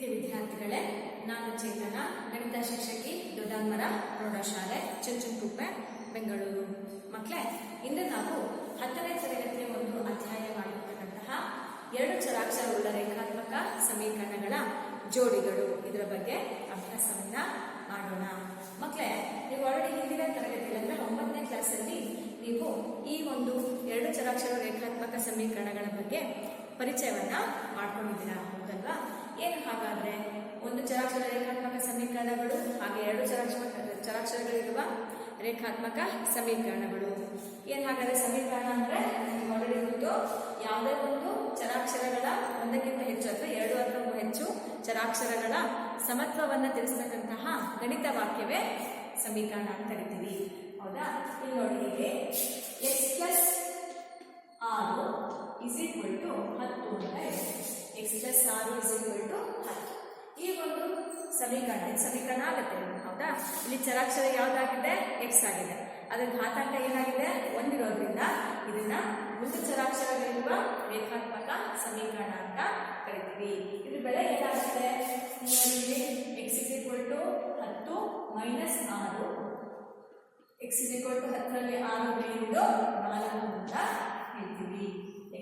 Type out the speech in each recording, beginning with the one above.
ಪ್ರೀತಿ ವಿದ್ಯಾರ್ಥಿಗಳೇ, ನಾನು ಚೇತನ, ಗಣಿತ ಶಿಕ್ಷಕಿ, ದೊಡ್ಡಮರ ಪ್ರೌಢಶಾಲೆ, ಚುಂಚನಕುಪ್ಪೆ, ಬೆಂಗಳೂರು. ಮಕ್ಕಳೇ, ಇಂದು ನಾವು 10ನೇ ತರಗತಿಯ ಒಂದು ಅಧ್ಯಾಯವಾಗಿರತಕ್ಕಂತಹ 2 ಚರಾಕ್ಷರವುಳ್ಳ ರೇಖಾತ್ಮಕ ಸಮೀಕರಣಗಳ ಜೋಡಿಗಳು ಇದರ ಬಗ್ಗೆ ಅಭ್ಯಾಸವನ್ನ ಮಾಡೋಣ. ಮಕ್ಕಳೇ, ನೀವು ಆಲ್ರೆಡಿ ಹಿಂದಿನ ತರಗತಿಯಲ್ಲಿ ಅಂದರೆ 9ನೇ ಕ್ಲಾಸಲ್ಲಿ ನೀವು ಈ ಒಂದು 2 ಚರಾಕ್ಷರ ರೇಖಾತ್ಮಕ ಸಮೀಕರಣಗಳ ಬಗ್ಗೆ ಪರಿಚಯವನ್ನ ಮಾಡ್ಕೊಂಡಿದ್ದೀರಾ, ಹೌದಲ್ವಾ? ಏನು ಹಾಗಾದ್ರೆ ಒಂದು ಚರಾಕ್ಷರ ರೇಖಾತ್ಮಕ ಸಮೀಕರಣಗಳು ಹಾಗೆ 2 ಚರಾಕ್ಷರಗಳಿರುವ ರೇಖಾತ್ಮಕ ಸಮೀಕರಣಗಳು. ಏನ್ ಹಾಗಾದ್ರೆ ಸಮೀಕರಣ ಅಂದ್ರೆ ನಿಮ್ಗೆ ಆಲ್ರೆಡಿ ಗೊತ್ತು, ಯಾವುದೇ ಒಂದು ಚರಾಕ್ಷರಗಳ ಒಂದಕ್ಕಿಂತ ಹೆಚ್ಚು ಅಥವಾ 2 ಅಥವಾ ಹೆಚ್ಚು ಚರಾಕ್ಷರಗಳ ಸಮತ್ವವನ್ನ ತಿಳಿಸ್ತಕ್ಕಂತಹ ಗಣಿತ ವಾಕ್ಯವೇ ಸಮೀಕರಣ ಅಂತ ಕರಿತೀವಿ, ಹೌದಾ? ಇಲ್ಲಿ ನೋಡಿ, ಹೀಗೆ x + 6 = 10 ಅಂತ ಇದೆ. x + 6 = 10. ಈ ಒಂದು ಸಮೀಕರಣ ಆಗುತ್ತೆ, ಹೌದಾ? ಇಲ್ಲಿ ಚರಾಕ್ಷರ ಯಾವ್ದಾಗಿದೆ? x ಆಗಿದೆ. ಅದರ ಘಾತಾಂಕ ಏನಾಗಿದೆ? 1 ಇರೋದ್ರಿಂದ ಇದನ್ನ ಒಂದು ಚರಾಕ್ಷರಗಳಿರುವ ರೇಖಾತ್ಮಕ ಸಮೀಕರಣ ಅಂತ ಕರಿತೀವಿ. ಇದ್ರ ಬೆಲೆ ಏನಾಗುತ್ತೆ? x = 10 - 6. x = 10ರಲ್ಲಿ 6 ಬೆಳೆಯುವುದು 4 ಅಂತ ಹೇಳ್ತೀವಿ.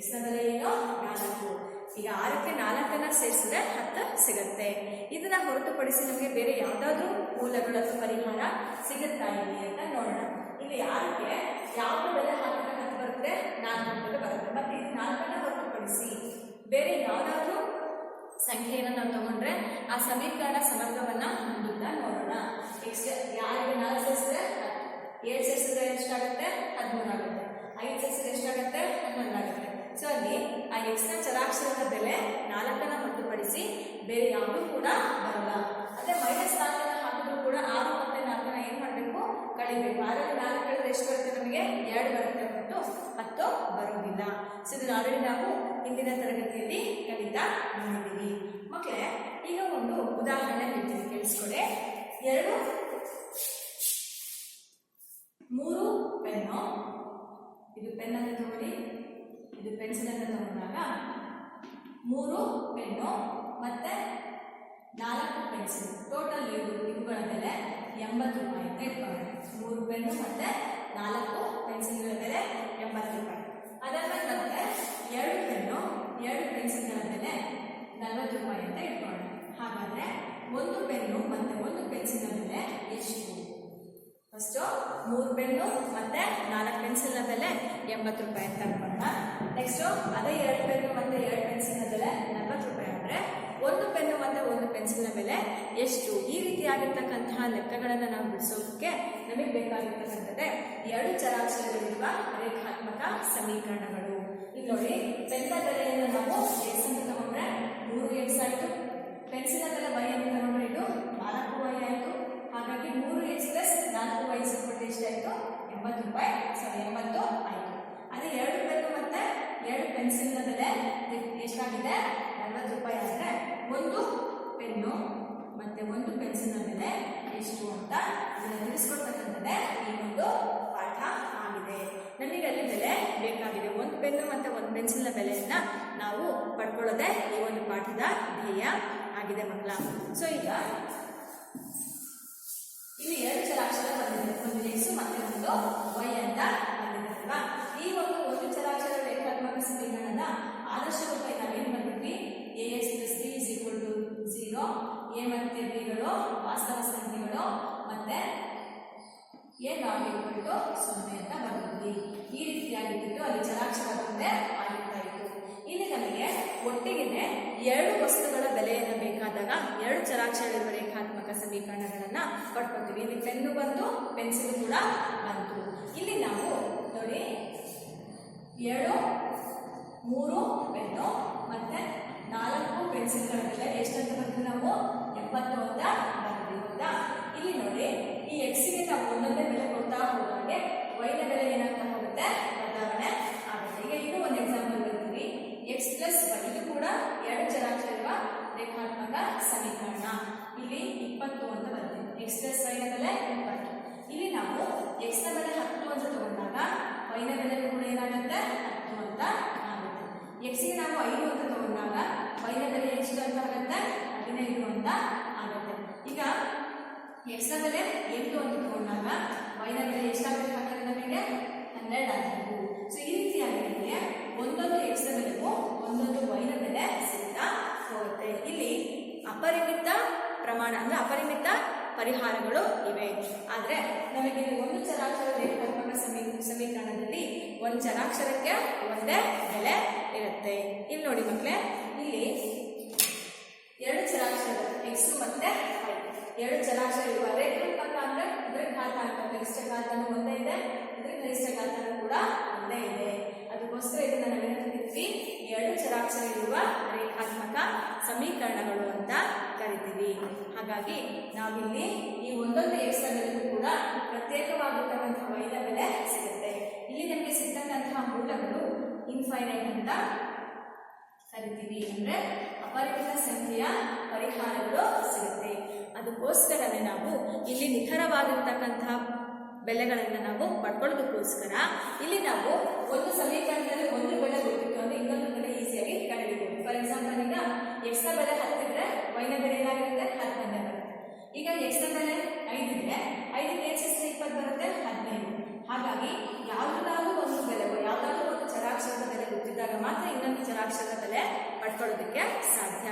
x ನ ಬೆಲೆ ಏನು? 4. ಈಗ 6ಕ್ಕೆ 4ಅನ್ನ ಸೇರಿಸಿದ್ರೆ 10 ಸಿಗುತ್ತೆ. ಇದನ್ನ ಹೊರತುಪಡಿಸಿ ನಮಗೆ ಬೇರೆ ಯಾವ್ದಾದ್ರು ಮೂಲಗಳು ಅಥವಾ ಪರಿಹಾರ ಸಿಗುತ್ತಾ ಇಲ್ಲಿ ಅಂತ ನೋಡೋಣ. ಇಲ್ಲಿ 6ಕ್ಕೆ ಯಾವ ಬೆಲೆ ಹಾಕಿದ್ರೆ 10 ಬರುತ್ತೆ? 4 ಬೆಲೆ ಬರುತ್ತೆ. ಮತ್ತೆ ಇದು 4ಅನ್ನ ಹೊರತುಪಡಿಸಿ ಬೇರೆ ಯಾವ್ದಾದ್ರು ಸಂಖ್ಯೆಯನ್ನು ನಾವು ತಗೊಂಡ್ರೆ ಆ ಸಮೀಕರಣ ಸಮತ್ವವನ್ನ ಹೊಂದುತ್ತಾ ನೋಡೋಣ. x 6ಗೆ 4 ಸೇರಿಸಿದ್ರೆ 7 ಸೇರಿಸಿದ್ರೆ ಎಷ್ಟಾಗುತ್ತೆ? 13 ಆಗುತ್ತೆ. 5 ಸೇರಿಸಿದ್ರೆ ಎಷ್ಟಾಗುತ್ತೆ? 11 ಆಗುತ್ತೆ. ಸೊ ಅಲ್ಲಿ ಆ x ನ ಚರಾಕ್ಷರದ ಬೆಲೆ 4ಅನ್ನ ಹೊರತುಪಡಿಸಿ ಬೇರೆ ಯಾವುದೂ ಕೂಡ ಬರಲ್ಲ. ಅದೇ -4 ಹಾಕಿದ್ರು ಕೂಡ 6 ಮತ್ತೆ 4 ಏನ್ ಮಾಡಬೇಕು? ಕಳಿಬೇಕು. 6ರಲ್ಲಿ 4 ಕಳೆದ್ರೆ ಎಷ್ಟು ಬರುತ್ತೆ? ನಮಗೆ 2 ಬರುತ್ತೆ ಹೊರತು 10 ಬರೋದಿಲ್ಲ. ಸೊ ಇದನ್ನ ಆಲ್ರೆಡಿ ನಾವು ಹಿಂದಿನ ತರಗತಿಯಲ್ಲಿ ಕಲಿತಾ ಮಾಡಿದ್ದೀವಿ. ಮಕ್ಕಳೇ, ಈಗ ಒಂದು ಉದಾಹರಣೆ ಹೇಳ್ತೀನಿ, ಕೇಳಿಸ್ಕೊಳ್ಳಿ. 3 ಪೆನ್ನು, ಇದು ಪೆನ್ ಅಂತ ತಗೊಳ್ಳಿ, ಇದು ಪೆನ್ಸಿಲ್ ಅಂತ ತಗೊಂಡಾಗ 3 ಪೆನ್ನು ಮತ್ತೆ 4 ಪೆನ್ಸಿಲ್, ಟೋಟಲ್ ಇವುಗಳ ಬೆಲೆ 80 ರೂಪಾಯಿ ಅಂತ ಇಟ್ಕೊಳ್ಳೋಣ. 3 ಪೆನ್ನು ಮತ್ತೆ 4 ಪೆನ್ಸಿಲ್ಗಳ ಬೆಲೆ 80 ರೂಪಾಯಿ. ಅದಾದ್ಮೇಲೆ ಮತ್ತೆ 2 ಪೆನ್ನು 2 ಪೆನ್ಸಿಲ್ಗಳ ಬೆಲೆ 40 ರೂಪಾಯಿ ಅಂತ ಇಟ್ಕೊಳ್ಳೋಣ. ಹಾಗಾದ್ರೆ 1 ಪೆನ್ನು ಮತ್ತೆ 1 ಪೆನ್ಸಿಲ್ನ ಬೆಲೆ ಎಷ್ಟು? ಫಸ್ಟು 3 ಪೆನ್ನು ಮತ್ತೆ 4 ಪೆನ್ಸಿಲ್ನ ಬೆಲೆ 80 ರೂಪಾಯಿ ಅಂತ ಅನ್ಕೊಳ್ಳೋಣ. ನೆಕ್ಸ್ಟು ಅದೇ 2 ಪೆನ್ನು ಮತ್ತೆ 2 ಪೆನ್ಸಿಲ್ನ ಬೆಲೆ 40 ರೂಪಾಯಿ ಅಂದರೆ 1 ಪೆನ್ನು ಮತ್ತೆ 1 ಪೆನ್ಸಿಲ್ನ ಬೆಲೆ ಎಷ್ಟು? ಈ ರೀತಿಯಾಗಿರ್ತಕ್ಕಂತಹ ಲೆಕ್ಕಗಳನ್ನು ನಾವು ಬಿಡಿಸೋದಕ್ಕೆ ನಮಗೆ ಬೇಕಾಗಿರ್ತಕ್ಕಂಥದ್ದೇ 2 ಚರಾಕ್ಷರಗಳಿರುವ ರೇಖಾತ್ಮಕ ಸಮೀಕರಣಗಳು. ಇಲ್ಲಿ ನೋಡಿ, ಪೆನ್ನ ಬೆಲೆಯನ್ನು ನಾವು x ಅಂತ ತಗೊಂಡ್ರೆ 3x ಆಯಿತು, ಪೆನ್ಸಿಲ್ನ ಬೆಲೆ y ಅಂತ ತಗೊಂಡ್ರೆ ಇದು 4y ಆಯಿತು. ಹಾಗಾಗಿ 3x + 4y ಎಷ್ಟಾಯಿತು? 80 ರೂಪಾಯಿ. 80 ಆಯಿತು. ಅದೇ 2 ಪೆನ್ನು ಮತ್ತೆ 2 ಪೆನ್ಸಿಲ್ನ ಬೆಲೆ ಎಷ್ಟಾಗಿದೆ? 40 ರೂಪಾಯಿ. ಅಂದರೆ 1 ಪೆನ್ನು ಮತ್ತೆ 1 ಪೆನ್ಸಿಲ್ನ ಬೆಲೆ ಎಷ್ಟು ಅಂತ ಇದನ್ನು ತಿಳಿಸ್ಕೊಡ್ತಕ್ಕಂಥದ್ದೇ ಈ ಒಂದು ಪಾಠ ಆಗಿದೆ. ನಮಗೆ ಅಲ್ಲಿ ಬೆಲೆ ಬೇಕಾಗಿದೆ. 1 ಪೆನ್ನು ಮತ್ತೆ 1 ಪೆನ್ಸಿಲ್ನ ಬೆಲೆಯನ್ನ ನಾವು ಪಡ್ಕೊಳ್ಳೋದೇ ಈ ಒಂದು ಪಾಠದ ಧ್ಯೇಯ ಆಗಿದೆ ಮಕ್ಕಳ. ಸೊ ಈಗ ಇಲ್ಲಿ 2 ಚರಾಕ್ಷರ ಬಂದಿದೆ, ಒಂದು x ಮತ್ತೆ ಒಂದು y ಅಂತ ಬಂದಿದೆ ಅಲ್ವಾ? ಈ ಒಂದು ಚರಾಕ್ಷರ ರೇಖಾತ್ಮಕ ಸಮೀಕರಣದ ಆದರ್ಶ ರೂಪ ನಾವೇನು ಬಂದಿದ್ವಿ? ax + b = 0, a ಮತ್ತೆ b ಗಳು ವಾಸ್ತವ ಸಂಖ್ಯೆಗಳು ಮತ್ತೆ a ≠ 0 ಅಂತ ಬಂದಿದ್ವಿ. ಈ ರೀತಿಯಾಗಿದ್ದು ಅಲ್ಲಿ ಚರಾಕ್ಷರ ಬಂದೇ ಆಗುತ್ತಾ ಇತ್ತು. ಇಲ್ಲಿ ನಮಗೆ ಒಟ್ಟಿಗೆ 2 ವಸ್ತುಗಳ ಬೆಲೆಯನ್ನು ಬೇಕಾದಾಗ 2 ಚರಾಕ್ಷರಗಳ ರೇಖಾತ್ಮಕ ಸಮೀಕರಣಗಳನ್ನ ಪಡ್ಕೊತೀವಿ. ಇಲ್ಲಿ ಪೆನ್ನು ಬಂತು, ಪೆನ್ಸಿಲ್ ಕೂಡ ಬಂತು. ಇಲ್ಲಿ ನಾವು ನೋಡಿ 3 ಪೆನ್ನು ಮತ್ತೆ 4 ಪೆನ್ಸಿಲ್ಗಳ ಬೆಲೆ ಎಷ್ಟಂತ ಬಂತು? ನಾವು 70 ಅಂತ ಬಂದ್ವಿ, ಹೌದಾ? ಇಲ್ಲಿ ನೋಡಿ, ಈ ಎಕ್ಸ್ಗೆ ನಾವು ಒಂದೊಂದೇ ಬೆಲೆ ಕೊಡ್ತಾ ಹೋದಾಗೆ y ನ ಬೆಲೆ ಏನಾಗ್ತಾ ಹೋಗುತ್ತೆ? ಬದಲಾವಣೆ ಆಗುತ್ತೆ. ಈಗ ಇನ್ನೂ ಒಂದು ಎಕ್ಸಾಂಪಲ್ ಬರ್ತೀವಿ. x + y, ಇದು ಕೂಡ 2 ಚರಾಕ್ಷರ ರೇಖಾತ್ಮಕ ಸಮೀಕರಣ. ಇಲ್ಲಿ 20 ಅಂತ ಬರುತ್ತೆ. x + y ನ ಬೆಲೆ 20. ಇಲ್ಲಿ ನಾವು x ನ ಬೆಲೆ 10 ಅಂತ ತಗೊಂಡಾಗ y ನ ಬೆಲೆ ಕೂಡ ಏನಾಗುತ್ತೆ? 10 ಅಂತ ಆಗುತ್ತೆ. x ಗೆ ನಾವು 5 ಅಂತ ತಗೊಂಡಾಗ y ನ ಬೆಲೆ ಎಷ್ಟು ಅಂತ ಆಗುತ್ತೆ? 15 ಅಂತ ಆಗುತ್ತೆ. ಈಗ ಎಕ್ಸ್ ನ ಬೆಲೆ 8 ಅಂತ ತಗೊಂಡಾಗ y ನ ಬೆಲೆ ಎಷ್ಟಾಗಬೇಕು ಹಾಗಾದ್ರೆ ನಮಗೆ 12 ಆಗಬೇಕು. ಸೊ ಈ ರೀತಿಯಾಗಿ ನಮಗೆ ಒಂದೊಂದು ಎಕ್ಸ್ ನ ಬೆಲೆಗೂ ಒಂದೊಂದು y ನ ಬೆಲೆ ಸಿಗ್ತಾ ಹೋಗುತ್ತೆ. ಇಲ್ಲಿ ಅಪರಿಮಿತ ಪ್ರಮಾಣ ಅಂದ್ರೆ ಅಪರಿಮಿತ ಪರಿಹಾರಗಳು ಇವೆ. ಆದ್ರೆ ನಮಗೆ ಒಂದು ಚರಾಕ್ಷರ ರೇಖಾತ್ಮಕ ಸಮೀಕರಣದಲ್ಲಿ ಒಂದು ಚರಾಕ್ಷರಕ್ಕೆ ಒಂದೇ ಬೆಲೆ ಇರುತ್ತೆ. ಇಲ್ಲಿ ನೋಡಿ ಮಕ್ಕಳೇ, ಇಲ್ಲಿ ಎರಡು ಚರಾಕ್ಷರಗಳು ಎಕ್ಸ್ ಮತ್ತೆ ವೈ, ಎರಡು ಚರಾಕ್ಷರ ಇರುವ ರೇಖಾತ್ಮಕ ಅಂದ್ರೆ ಇದರ ಘಾತಾಂಕ ಗರಿಷ್ಠ ಘಾತನೂ ಒಂದೇ ಇದೆ, ಇದರ ಗರಿಷ್ಠ ಘಾತನೂ ಕೂಡ ಒಂದೇ ಇದೆ. ಅದಕ್ಕೋಸ್ಕರ ಇದನ್ನ ನಾವೇನು ಕರಿತೀವಿ, ಎರಡು ಚರಾಕ್ಷರ ಇರುವ ರೇಖಾತ್ಮಕ ಸಮೀಕರಣಗಳು ಅಂತ ಕರಿತೀವಿ. ಹಾಗಾಗಿ ನಾವಿಲ್ಲಿ ಈ ಒಂದೊಂದು ಎಕ್ಸ್ ಬೆಲೆಗೂ ಕೂಡ ಪ್ರತ್ಯೇಕವಾಗಿರ್ತಕ್ಕಂತಹ y ನ ಬೆಲೆ ಸಿಗುತ್ತೆ. ಇಲ್ಲಿ ನಮಗೆ ಸಿಗ್ತಕ್ಕಂತಹ ಮೂಲಗಳು ಇನ್ಫೈನೈಟ್ ಅಂತ ಕರಿತೀವಿ, ಅಂದ್ರೆ ಅಪರಿಮಿತ ಸಂಖ್ಯೆಯ ಪರಿಹಾರಗಳು ಸಿಗುತ್ತೆ. ಅದಕ್ಕೋಸ್ಕರವೇ ನಾವು ಇಲ್ಲಿ ನಿಖರವಾಗಿರ್ತಕ್ಕಂತಹ ಬೆಲೆಗಳನ್ನು ನಾವು ಪಡ್ಕೊಳ್ಳೋದಕ್ಕೋಸ್ಕರ ಇಲ್ಲಿ ನಾವು ಒಂದು ಸಮೀಕರಣದಲ್ಲಿ ಒಂದು ಬೆಲೆ ಗೊತ್ತಿತ್ತು ಅಂದ್ರೆ ಇನ್ನೊಂದು ಬೆಲೆ ಈಸಿಯಾಗಿ ಕಂಡುಹಿಡಿಯಬಹುದು. ಫಾರ್ ಎಕ್ಸಾಂಪಲ್, ಈಗ ಎಕ್ಸ್ ನ ಬೆಲೆ 10 ಇದ್ರೆ y ನ ಬೆಲೆ ಏನಾಗಿರುತ್ತೆ 11 ಬರುತ್ತೆ. ಈಗ ಎಕ್ಸ್ ನ ಬೆಲೆ 5 ಇದ್ರೆ 5 ಗೆ 20 ಬರುತ್ತೆ 15. ಹಾಗಾಗಿ ಯಾವುದಾದ್ರೂ ಒಂದು ಬೆಲೆ, ಯಾವುದಾದ್ರೂ ಒಂದು ಚರಾಕ್ಷರದ ಬೆಲೆ ಗೊತ್ತಿದ್ದಾಗ ಮಾತ್ರ ಇನ್ನೊಂದು ಚರಾಕ್ಷರದ ಬೆಲೆ ಪಡ್ಕೊಳ್ಳೋದಕ್ಕೆ ಸಾಧ್ಯ.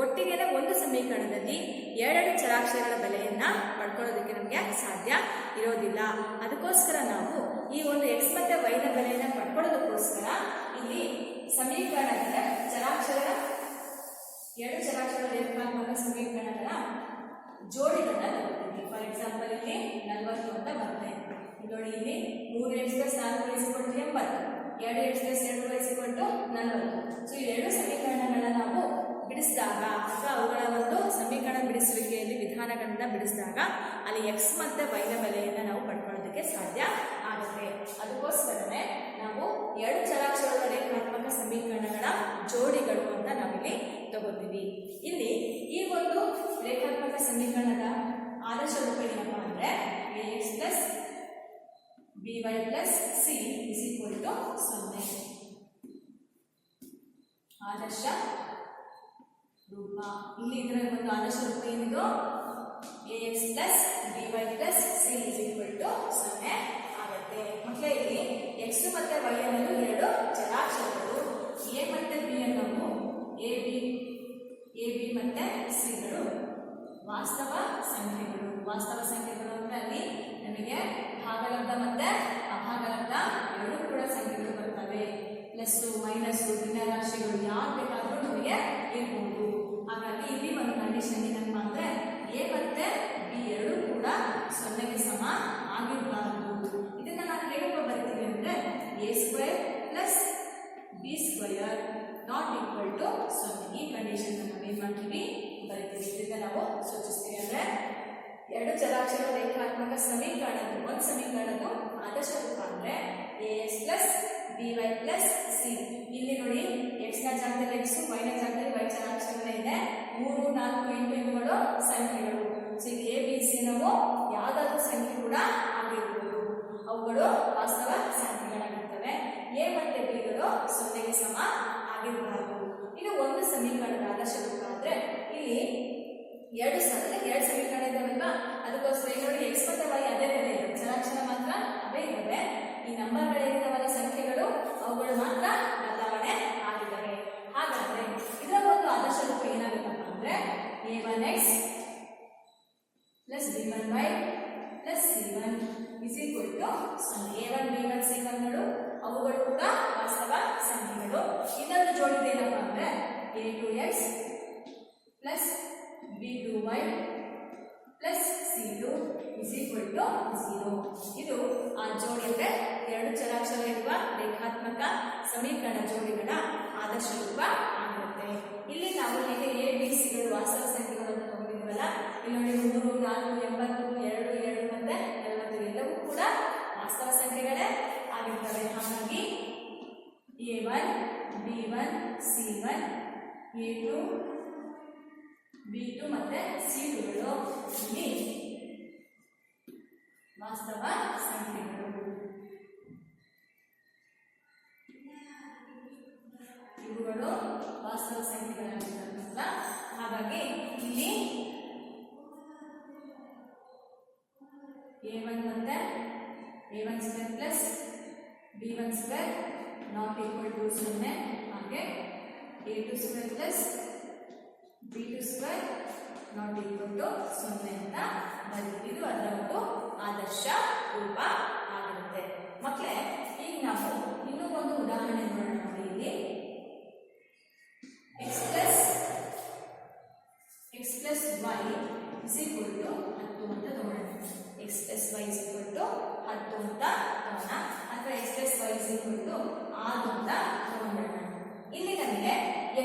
ಒಟ್ಟಿಗೆ ಒಂದು ಸಮೀಕರಣದಲ್ಲಿ ಎರಡೆರಡು ಚರಾಕ್ಷರಗಳ ಬೆಲೆಯನ್ನ ಪಡ್ಕೊಳ್ಳೋದಕ್ಕೆ ನಮಗೆ ಸಾಧ್ಯ ಇರೋದಿಲ್ಲ. ಅದಕ್ಕೋಸ್ಕರ ನಾವು ಈ ಒಂದು ಎಕ್ಸ್ ಮತ್ತೆ ವೈ ನ ಬೆಲೆಯನ್ನ ಪಡ್ಕೊಳ್ಳೋದಕ್ಕೋಸ್ಕರ ಇಲ್ಲಿ ಸಮೀಕರಣದ ಚರಾಕ್ಷರ ಎರಡು ಚರಾಕ್ಷರ ರೇಖಾತ್ಮಕ ಸಮೀಕರಣಗಳ ಜೋಡಿಗಳನ್ನ ತಗೊಳ್ತೀವಿ. ಫಾರ್ ಎಕ್ಸಾಂಪಲ್, ಇಲ್ಲಿ 40 ಅಂತ ಬರ್ತಾ ಇದೆ. ನೋಡಿ, ಇಲ್ಲಿ 3x + 4y = 80, 2x + 2y = 40. So ಈ ಎರಡು ಸಮೀಕರಣಗಳನ್ನ ನಾವು ಬಿಡಿಸಿದಾಗ ಅಥವಾ ಅವುಗಳ ಒಂದು ಸಮೀಕರಣ ಬಿಡಿಸುವಿಕೆಯಲ್ಲಿ ವಿಧಾನಗಳನ್ನ ಬಿಡಿಸಿದಾಗ ಅಲ್ಲಿ ಎಕ್ಸ್ ಮತ್ತೆ ವೈ ನ ಬೆಲೆಯನ್ನು ನಾವು ಪಡ್ಕೊಳ್ಳೋದಕ್ಕೆ ಸಾಧ್ಯ ಆಗುತ್ತೆ. ಅದಕ್ಕೋಸ್ಕರನೇ ನಾವು ಎರಡು ಚರಾಕ್ಷರಗಳ ರೇಖಾತ್ಮಕ ಸಮೀಕರಣಗಳ ಜೋಡಿಗಳು ಅಂತ ನಾವಿಲ್ಲಿ ತಗೋತೀವಿ. ಇಲ್ಲಿ ಈ ಒಂದು ರೇಖಾತ್ಮಕ ಸಮೀಕರಣದ ಆದರ್ಶ ರೂಪ ಏನಪ್ಪಾ ಅಂದ್ರೆ ax + by + c = 0. ಆದರ್ಶ ರೂಪ. ಇಲ್ಲಿ ಇದರ ಒಂದು ಆದರ್ಶ ರೂಪ ಏನಿದು ax + by + c = 0 ಆಗುತ್ತೆ. ಮಕ್ಕಳೇ, ಇಲ್ಲಿ x ಮತ್ತೆ y ಅನ್ನೋದು ಎರಡು ಚರಾಕ್ಷರಗಳು, a ಮತ್ತೆ b ಅನ್ನೋವು a b ಮತ್ತೆ c ಗಳು ವಾಸ್ತವ ಸಂಖ್ಯೆಗಳು. ವಾಸ್ತವ ಸಂಖ್ಯೆಗಳು ಅಂದ್ರೆ ಅಲ್ಲಿ ನಮಗೆ ಭಾಗಲಬ್ಧ ಮತ್ತೆ ಅಭಾಗಲಬ್ಧ ಎರಡೂ ಕೂಡ ಸಂಖ್ಯೆಗಳು ಬರ್ತವೆ. ಪ್ಲಸ್ ಮೈನಸ್ ಭಿನ್ನರಾಶಿಗಳು ಯಾರು ಬೇಕಾದ್ರೂ ನಮಗೆ ಇರಬಹುದು. ಹಾಗಾಗಿ ಇಲ್ಲಿ ಒಂದು ಕಂಡೀಷನ್ ಏನಪ್ಪ ಅಂದ್ರೆ ಎ ಮತ್ತೆ ಬಿ ಎರಡೂ ಕೂಡ 0ಗೆ ಸಮ ಆಗಿರಬಾರದು. ಇದನ್ನ ನಾವು ಹೇಗೆ ಬರ್ತೀವಿ ಅಂದ್ರೆ a² + b² ≠ 0. ಈ ಕಂಡೀಷನ್ ನಾವು ಏನ್ ಮಾಡ್ತೀವಿ ಬರೀತೀವಿ. ಇದನ್ನ ನಾವು ಸೂಚಿಸ್ತೀವಿ. ಅಂದ್ರೆ ಎರಡು ಚರಾಕ್ಷರ ರೇಖಾತ್ಮಕ ಸಮೀಕರಣದ ಒಂದು ಸಮೀಕರಣದ ಆದರ್ಶ ರೂಪ ಅಂದ್ರೆ ax + by + c. ಇಲ್ಲಿ ನೋಡಿ, x ನ ಜಾಗದಲ್ಲಿ x, y ನ ಜಾಗದಲ್ಲಿ y ಚರಾಕ್ಷರಗಳೇ ಇದೆ. 3, 4, 8 ಇವುಗಳು ಸಂಖ್ಯೆಗಳು. ಸೊ ಇಲ್ಲಿ a b c ನಾವು ಯಾವುದಾದ್ರೂ ಸಂಖ್ಯೆ ಕೂಡ ಆಗಿರಬಹುದು, ಅವುಗಳು ವಾಸ್ತವ ಸಂಖ್ಯೆಗಳಾಗಿರ್ತವೆ. a ಮತ್ತೆ b ಗಳು 0ಗೆ ಸಮ ಆಗಿರಬಾರದು. ಇದು ಒಂದು ಸಮೀಕರಣದ ಆದರ್ಶ ರೂಪ. ಅಂದ್ರೆ ಇಲ್ಲಿ ಎರಡು ಸಮೀಕರಣ ಇದ್ದಾವಲ್ವಾ, ಅದಕ್ಕೋಸ್ಕರ ನೋಡಿ x ಮತ್ತೆ y ಅದೇ ಬೆಲೆ ಇದೆ, ಚರಾಕ್ಷರ ಮಾತ್ರ ಅವೇ ಇದ್ದಾವೆ. ಈ ನಂಬರ್ಗಳಿದ್ದಾವಲ್ಲ ಸಂಖ್ಯೆಗಳು, ಅವುಗಳು ಮಾತ್ರ ಬದಲಾವಣೆ ಆಗಿದ್ದಾವೆ. ಹಾಗಾದ್ರೆ ಇದರ ಒಂದು ಆದರ್ಶ ರೂಪ ಏನಾಗುತ್ತಪ್ಪ ಅಂದ್ರೆ a1x + b1y + c1 = 0. a1 b1 c1 ಗಳು ಅವುಗಳು ಕೂಡ ವಾಸ್ತವ ಸಂಖ್ಯೆಗಳು. ಇನ್ನೊಂದು ಜೋಡಿ ಏನಪ್ಪ ಅಂದ್ರೆ a2x + b2y + c2 = 0. ಇದು ಆ ಜೋಡಿ ಅಂದ್ರೆ ಎರಡು ಚರಾಕ್ಷರ ಇರುವ ರೇಖಾತ್ಮಕ ಸಮೀಕರಣ ಜೋಡಿಗಳ ಆದರ್ಶ ರೂಪ ಆಗಿರುತ್ತೆ. ಇಲ್ಲಿ ನಾವು ಹೇಗೆ ಎ ಬಿ ಸಿಗಳು ವಾಸ್ತವ ಸಂಖ್ಯೆಗಳು ಅಂತ ತಗೊಂಡಿದ್ವಲ್ಲ, ಇಲ್ಲಿ ನೋಡಿ 3, 4, 80, 2, 2 ಮತ್ತೆ 40 ಎಲ್ಲವೂ ಕೂಡ ವಾಸ್ತವ ಸಂಖ್ಯೆಗಳೇ ಆಗಿರ್ತವೆ. ಹಾಗಾಗಿ a1 b1 c1 a2 b2 ಮತ್ತೆ c2 ಗಳು ಇಲ್ಲಿ ವಾಸ್ತವ ಸಂಖ್ಯೆಗಳು. ಇವುಗಳು ವಾಸ್ತವ ಸಂಖ್ಯೆಗಳಾಗಿರ್ತವೆ. ಅಲ್ವಾ. ಹಾಗಾಗಿ ಇಲ್ಲಿ a1 ಮತ್ತೆ a1 square plus b1 square not equal to 0, ಹಾಗೆ a2 square plus b2 square not equal to 0 ಅಂತ ಬರೀತೀವಿ. ಇದು ಅದರ ಒಂದು ಆದರ್ಶ ರೂಪ ಆಗಿರುತ್ತೆ. ಮಕ್ಕಳೇ, ಈಗ ನಾವು ಇನ್ನೂ ಒಂದು ಉದಾಹರಣೆ ನೋಡೋಣ. ನೋಡಿ, ಇಲ್ಲಿ x plus y is equal to 10 ಅಂತ ತಗೊಳ್ಳೋಣ. x plus y is equal to 10 ಅಂತ ತಗೋಣ, ಅಥವಾ x plus y is equal to 6 ಅಂತ ತಗೊಂಡೋಣ. ಇಲ್ಲಿ ನಮಗೆ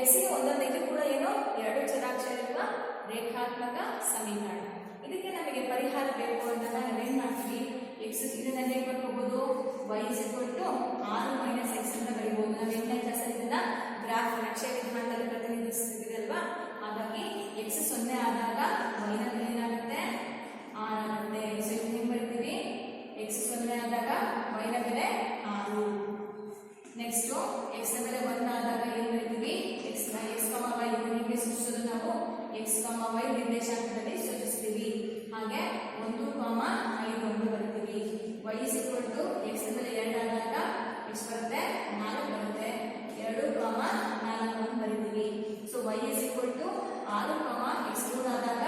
x ಗೆ ಒಂದೊಂದಕ್ಕೆ ಕೂಡ ಏನು ಎರಡು ಚರಾಕ್ಷರಗಳ ರೇಖಾತ್ಮಕ ಸಮೀಕರಣ. ಇದಕ್ಕೆ ನಮಗೆ ಪರಿಹಾರ ಬೇಕು ಅಂತ ನಾವೇನ್ ಮಾಡ್ತೀವಿ, x ಇದನ್ನ ಹೇಗೆ ಬರ್ಕೋಬಹುದು, y is equal to 6 minus x ಅಂತ ಬರೀಬಹುದು. ನಾವು 8ನೇ ಕ್ಲಾಸಲ್ಲಿ ಇದನ್ನ ಗ್ರಾಫ್ ನಕ್ಷೆ ವಿಧಾನದಲ್ಲಿ ಪ್ರತಿನಿಧಿಸುತ್ತಿದಲ್ವಾ. ಹಾಗಾಗಿ x 0 ಆದಾಗ y ನ ಬೆಲೆ ಏನಾಗುತ್ತೆ, 6 ಆಗುತ್ತೆ. ಸೊ ಇದು ಹೆಂಗೆ ಬರೀತೀವಿ, x 0 ಆದಾಗ y ನ ಬೆಲೆ 6. ನೆಕ್ಸ್ಟ್ x ನ ಬೆಲೆ 1 ಆದಾಗ ಏನು ಬರೀತೀವಿ, x y ಇದನ್ನು ಸೂಚಿಸೋದು ನಾವು x y ನಿರ್ದೇಶಾಂಕದಲ್ಲಿ ಸೂಚಿಸ್ತೀವಿ. ಹಾಗೆ 1, 5 ಅಂತ ಬರೀತೀವಿ. y is equal to x ನ ಬೆಲೆ 2 ಆದಾಗ ಎಷ್ಟು ಬರುತ್ತೆ, 4 ಬರುತ್ತೆ. 2, 4 ಅಂತ ಬರೀತೀವಿ. So y is equal to 6, x 3 ಆದಾಗ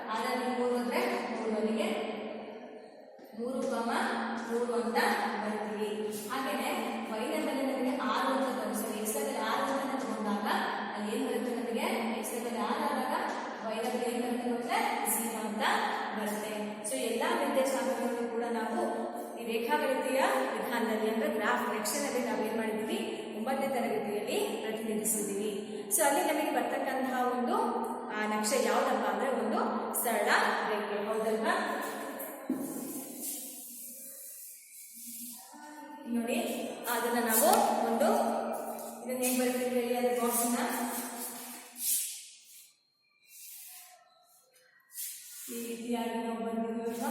6ರಲ್ಲಿ 3 ಅಂದ್ರೆ 3 3, 3 ಅಂತ ಬರ್ತೀವಿ. ಹಾಗೇನೆ y ನ ಬೆಲೆ ನಮಗೆ 6 ಅಂತ ತೋರಿಸ್ತೀವಿ. x ನ ಬೆಲೆ 6 ಅಂತ ತಗೊಂಡಾಗ ಅಲ್ಲಿ ಏನು ಬರುತ್ತೆ ನಮಗೆ, x ನ ಬೆಲೆ 6 ಆದಾಗ y ನ ಬೆಲೆ ಏನು ಬರುತ್ತೆ, 0 ಅಂತ ಬರುತ್ತೆ. ಸೊ ಎಲ್ಲಾ ನಿರ್ದೇಶಾಂಕಗಳನ್ನು ಕೂಡ ನಾವು ಈ ರೇಖಾಗಣಿತೀಯ ವಿಧಾನದಲ್ಲಿ ಅಂದ್ರೆ ಗ್ರಾಫ್ ನಕ್ಷೆನಲ್ಲಿ ನಾವೇನ್ ಮಾಡಿದ್ವಿ, 9ನೇ ತರಗತಿಯಲ್ಲಿ ಪ್ರತಿನಿಧಿಸಿದ್ದೀವಿ. ಸೊ ಅಲ್ಲಿ ನಮಗೆ ಬರ್ತಕ್ಕಂತಹ ಒಂದು ನಕ್ಷೆ ಯಾವ್ದಪ್ಪ ಅಂದ್ರೆ ಒಂದು ಸರಳ ರೇಖೆ, ಹೌದಲ್ವಾ. ನೋಡಿ, ಅದನ್ನ ನಾವು ಒಂದು ಇದನ್ನ ಹೇಗೆ ಬರೀತೀವಿ ಹೇಳಿ, ಅದ್ರ ಬಾಕ್ಸ್ನ ಈ ರೀತಿಯಾಗಿ ನಾವು ಬಂದಿರುವಾಗ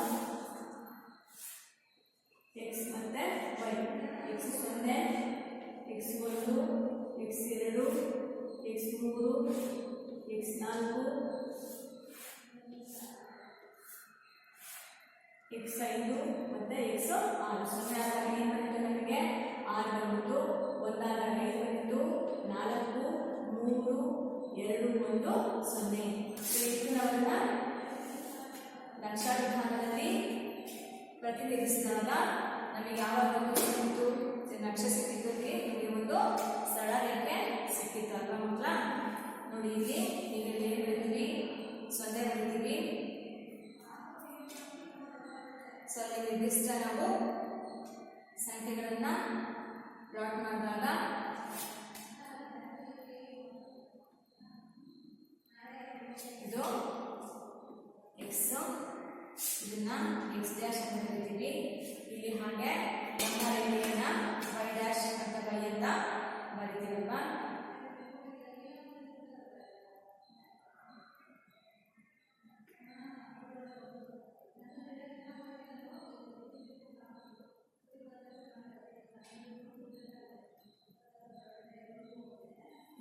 x ಮತ್ತೆ y, x 0, x 1, x 2, x 3, x 4, x 5 ಮತ್ತೆ x 6. 0 ಆದಾಗ ಏನು ಬಂತು ನಮಗೆ, 6 ಬಂತು. 1 ಆದಾಗ ಏನು ಬಂತು, 4, 3, 2, 1, 0. ಸೊ ಇದು ನಾವನ್ನ ನಕ್ಷಾ ವಿಧಾನದಲ್ಲಿ ಪ್ರತಿನಿಧಿಸಿದಾಗ ನಮಗೆ ಯಾವಾಗ ಒಂದು ನಕ್ಷೆ ಸಿಕ್ಕಿದ್ದಕ್ಕೆ ನಮಗೆ ಒಂದು ಸರಳ ರೇಖೆ ಸಿಕ್ಕಿತ್ತು ಅಲ್ವಾ ಮಕ್ಕಳ. ನೋಡಿ, ಇಲ್ಲಿ ಈಗ ಏನು ಬರೀತೀವಿ, 0 ಬರೀತೀವಿ. ಸೊ ಅಲ್ಲಿ ನಿರ್ದಿಷ್ಟ ನಾವು ಸಂಖ್ಯೆಗಳನ್ನ ಪ್ಲಾಟ್ ಮಾಡಿದಾಗ ಇದು x, ಇದನ್ನ x ಡ್ಯಾಶ್ ಅಂತ ಬರೀತೀವಿ. ಇಲ್ಲಿ ಹಾಗೆ ನಮ್ಮ ರೇಖೆಯನ್ನ y ಡ್ಯಾಶ್ ಅಂತ y ಅಂತ ಬರೀತೀವಲ್ವಾ.